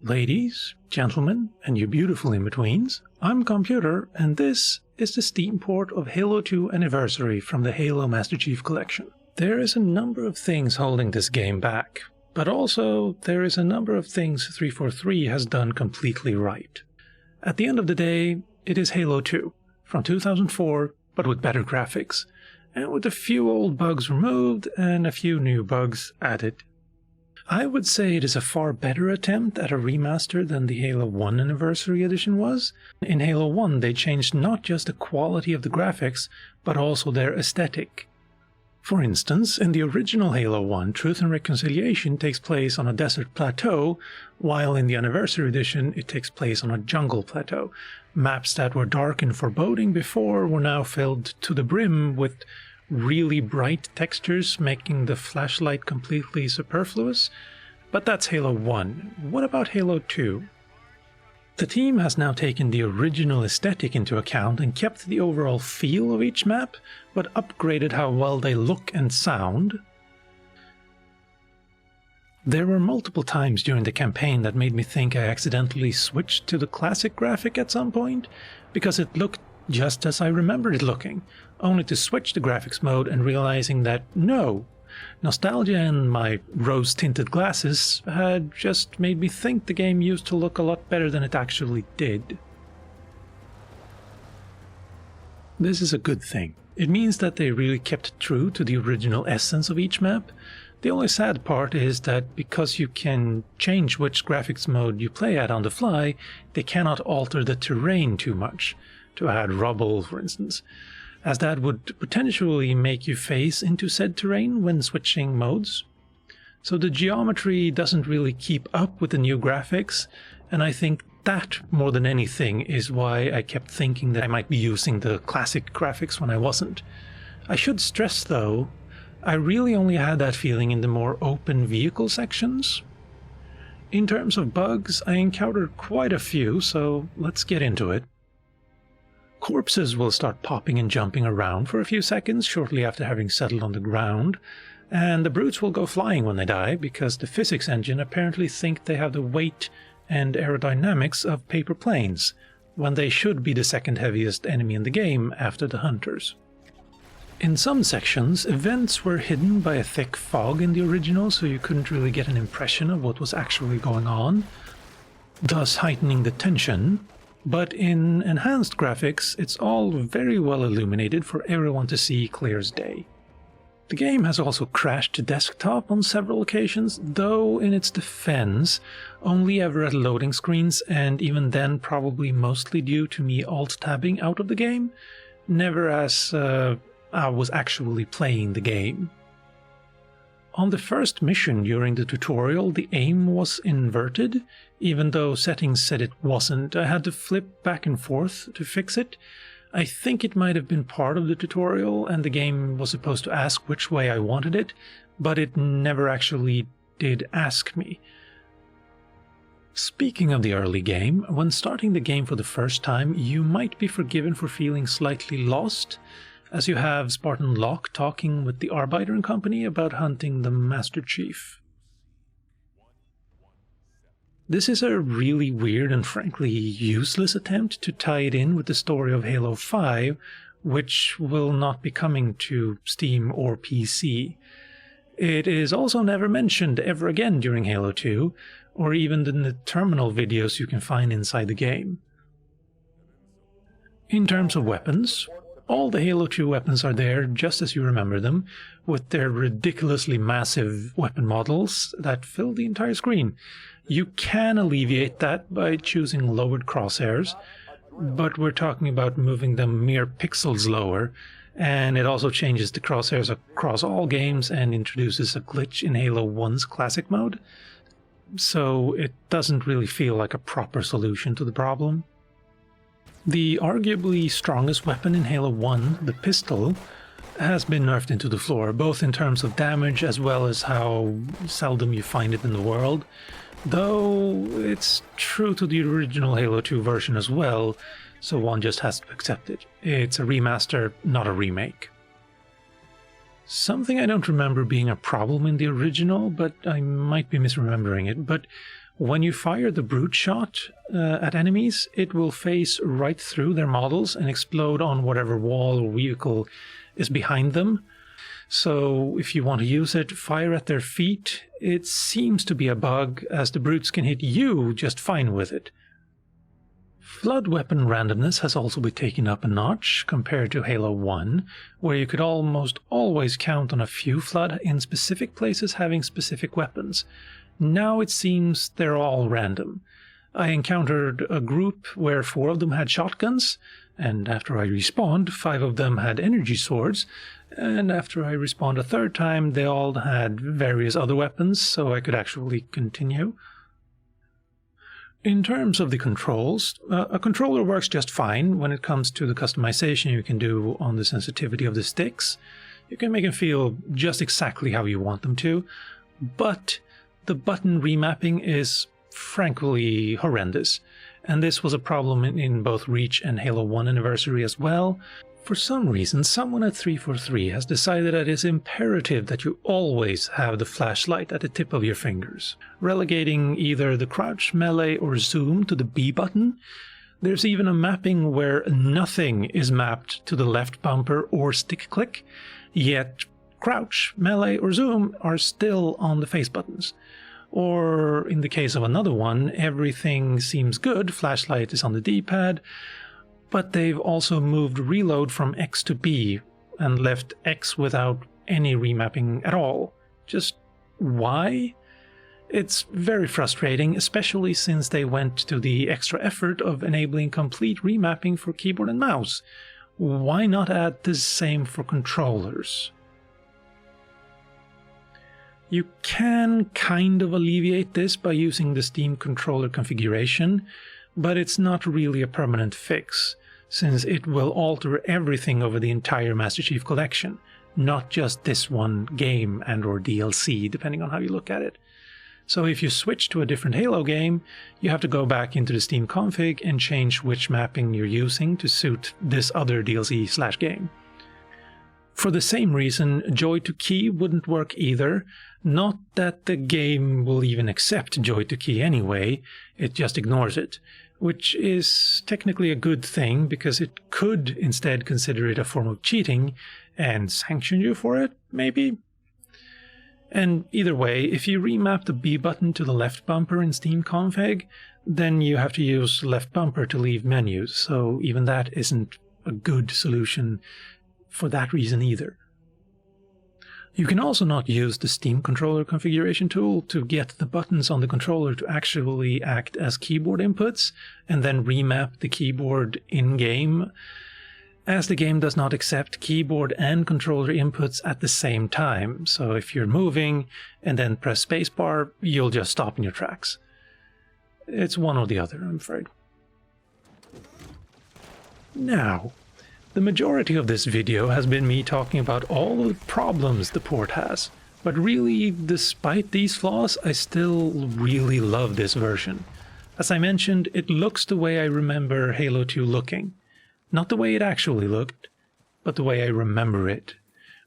Ladies, gentlemen, and you beautiful in-betweens, I'm Calmputer, and this is the Steam port of Halo 2 Anniversary from the Halo Master Chief Collection. There is a number of things holding this game back, but also there is a number of things 343 has done completely right. At the end of the day, it is Halo 2, from 2004, but with better graphics, and with a few old bugs removed and a few new bugs added. I would say it is a far better attempt at a remaster than the Halo 1 Anniversary Edition was. In Halo 1 they changed not just the quality of the graphics, but also their aesthetic. For instance, in the original Halo 1, Truth and Reconciliation takes place on a desert plateau, while in the Anniversary Edition it takes place on a jungle plateau. Maps that were dark and foreboding before were now filled to the brim with really bright textures, making the flashlight completely superfluous. But that's Halo 1. What about Halo 2? The team has now taken the original aesthetic into account and kept the overall feel of each map, but upgraded how well they look and sound. There were multiple times during the campaign that made me think I accidentally switched to the classic graphic at some point, because it looked just as I remembered it looking, only to switch the graphics mode and realizing that no, nostalgia and my rose-tinted glasses had just made me think the game used to look a lot better than it actually did. This is a good thing. It means that they really kept true to the original essence of each map. The only sad part is that because you can change which graphics mode you play at on the fly, they cannot alter the terrain too much, to add rubble for instance, as that would potentially make you face into said terrain when switching modes. So the geometry doesn't really keep up with the new graphics, and I think that more than anything is why I kept thinking that I might be using the classic graphics when I wasn't. I should stress though, I really only had that feeling in the more open vehicle sections. In terms of bugs, I encountered quite a few, so let's get into it. Corpses will start popping and jumping around for a few seconds shortly after having settled on the ground, and the brutes will go flying when they die because the physics engine apparently think they have the weight and aerodynamics of paper planes, when they should be the second heaviest enemy in the game after the hunters. In some sections, events were hidden by a thick fog in the original, so you couldn't really get an impression of what was actually going on, thus heightening the tension. But in enhanced graphics, it's all very well illuminated for everyone to see clear as day. The game has also crashed to desktop on several occasions, though in its defense, only ever at loading screens, and even then probably mostly due to me alt-tabbing out of the game, never as I was actually playing the game. On the first mission during the tutorial, the aim was inverted, even though settings said it wasn't. I had to flip back and forth to fix it. I think it might have been part of the tutorial, and the game was supposed to ask which way I wanted it, but it never actually did ask me. Speaking of the early game, when starting the game for the first time, you might be forgiven for feeling slightly lost, as you have Spartan Locke talking with the Arbiter and company about hunting the Master Chief. This is a really weird and frankly useless attempt to tie it in with the story of Halo 5, which will not be coming to Steam or PC. It is also never mentioned ever again during Halo 2, or even in the terminal videos you can find inside the game. In terms of weapons, all the Halo 2 weapons are there just as you remember them, with their ridiculously massive weapon models that fill the entire screen. You can alleviate that by choosing lowered crosshairs, but we're talking about moving them mere pixels lower, and it also changes the crosshairs across all games and introduces a glitch in Halo 1's classic mode, so it doesn't really feel like a proper solution to the problem. The arguably strongest weapon in Halo 1, the pistol, has been nerfed into the floor, both in terms of damage as well as how seldom you find it in the world, though it's true to the original Halo 2 version as well, so one just has to accept it. It's a remaster, not a remake. Something I don't remember being a problem in the original, but I might be misremembering it, but when you fire the brute shot at enemies, it will phase right through their models and explode on whatever wall or vehicle is behind them. So if you want to use it, fire at their feet. It seems to be a bug, as the brutes can hit you just fine with it. Flood weapon randomness has also been taken up a notch compared to Halo 1, where you could almost always count on a few flood in specific places having specific weapons. Now it seems they're all random. I encountered a group where 4 of them had shotguns, and after I respawned, 5 of them had energy swords, and after I respawned a 3rd time, they all had various other weapons, so I could actually continue. In terms of the controls, a controller works just fine when it comes to the customization you can do on the sensitivity of the sticks. You can make them feel just exactly how you want them to, but the button remapping is frankly horrendous, and this was a problem in both Reach and Halo 1 Anniversary as well. For some reason, someone at 343 has decided that it's imperative that you always have the flashlight at the tip of your fingers, relegating either the crouch, melee, or zoom to the B button. There's even a mapping where nothing is mapped to the left bumper or stick click, yet crouch, melee, or zoom are still on the face buttons. Or in the case of another one, everything seems good, flashlight is on the D-pad, but they've also moved reload from X to B and left X without any remapping at all. Just why? It's very frustrating, especially since they went to the extra effort of enabling complete remapping for keyboard and mouse. Why not add the same for controllers? You can kind of alleviate this by using the Steam controller configuration, but it's not really a permanent fix, since it will alter everything over the entire Master Chief Collection, not just this one game and or DLC, depending on how you look at it. So if you switch to a different Halo game, you have to go back into the Steam config and change which mapping you're using to suit this other DLC/game. For the same reason, Joy to Key wouldn't work either. Not that the game will even accept Joy to Key anyway, it just ignores it, which is technically a good thing because it could instead consider it a form of cheating and sanction you for it, maybe? And either way, if you remap the B button to the left bumper in Steam config, then you have to use left bumper to leave menus, so even that isn't a good solution for that reason either. You can also not use the Steam controller configuration tool to get the buttons on the controller to actually act as keyboard inputs and then remap the keyboard in-game, as the game does not accept keyboard and controller inputs at the same time. So if you're moving and then press spacebar, you'll just stop in your tracks. It's one or the other, I'm afraid. Now, the majority of this video has been me talking about all the problems the port has, but really, despite these flaws, I still really love this version. As I mentioned, it looks the way I remember Halo 2 looking. Not the way it actually looked, but the way I remember it,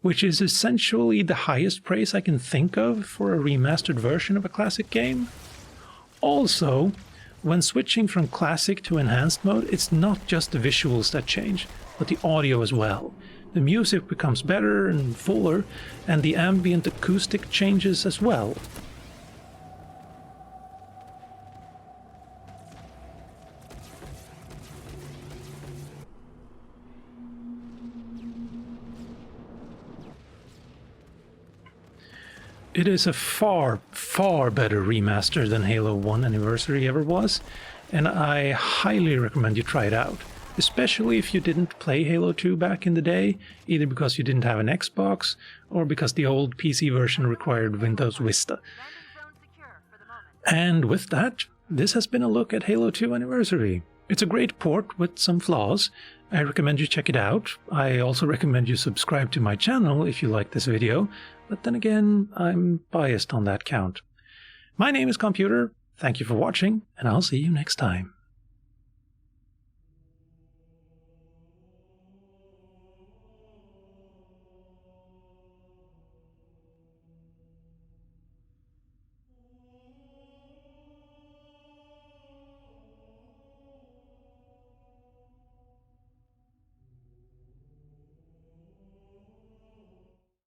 which is essentially the highest praise I can think of for a remastered version of a classic game. Also, when switching from classic to enhanced mode, it's not just the visuals that change, but the audio as well. The music becomes better and fuller, and the ambient acoustic changes as well. It is a far, far better remaster than Halo 1 Anniversary ever was, and I highly recommend you try it out. Especially if you didn't play Halo 2 back in the day, either because you didn't have an Xbox, or because the old PC version required Windows Vista. And with that, this has been a look at Halo 2 Anniversary. It's a great port with some flaws. I recommend you check it out. I also recommend you subscribe to my channel if you like this video, but then again, I'm biased on that count. My name is Calmputer, thank you for watching, and I'll see you next time.